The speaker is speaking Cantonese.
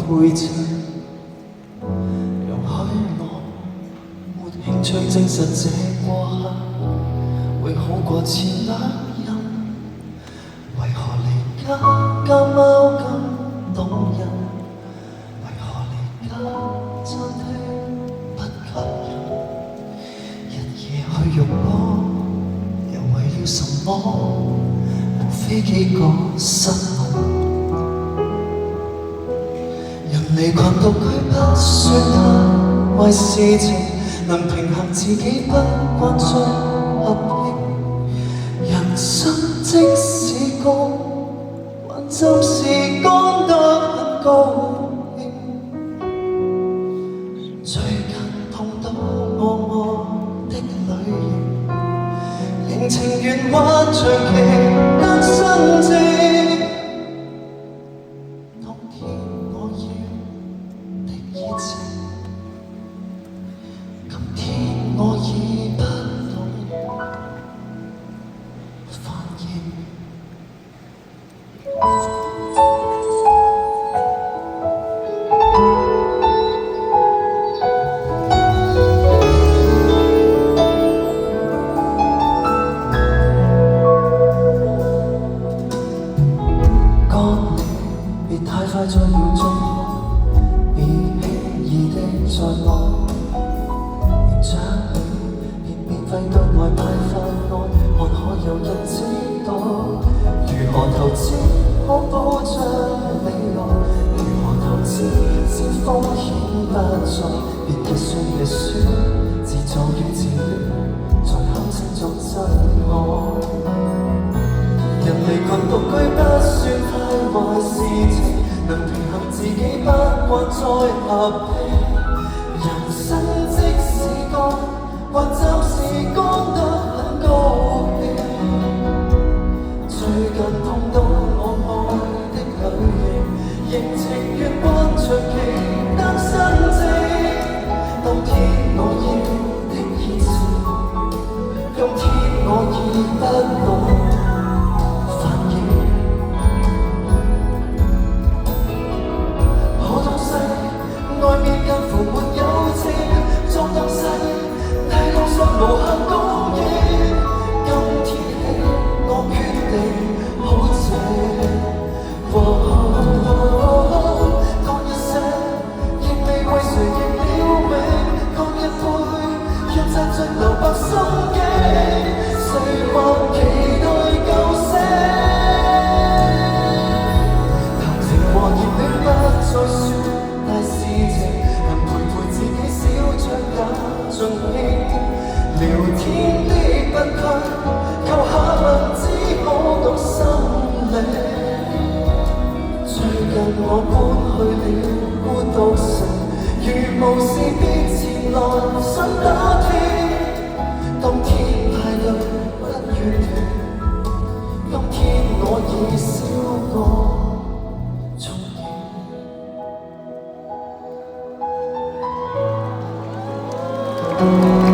配襯，容許我沒興趣證實這過客會好過前兩任。為何離家家貓咁動人？為何離家餐廳不吸引？日夜去用我，又為了什麼？無非幾個失望。人離群獨居不算太壞事情，能平衡自己不慣再合併。人生即使乾，還暫時乾得很高興。最近碰到我的旅行，仍情願或長期單身證。今天我已不懂反應。幹你別太快再要進步，別輕易的在愛。免費對外派發愛，看可有人知道如何投資可保障未來，如何投資使風險不再，別一雙嘅書自助與自戀，才堪稱作真愛。人離群獨居不算太壞事情，能平衡自己不慣再合併。人生即使乾，還暫時乾得很高興。最近碰到我愛的旅行，仍情願還長期單身證。當天我要的熱情，今天我已不懂反應。可東西外面近乎沒有情，作東西無限高興，今天起我決定好靜。乾一些，亦未為誰認了命；乾一杯，若賺盡留白心機，誰還期待救星？談情和熱戀不再算大事情，能陪自己小酌也盡興。聊天的不拘，求下文只可讀心靈。最近我搬去了孤獨城，如無事別前來想打聽。當天派對不願斷，今天我已少個憧憬。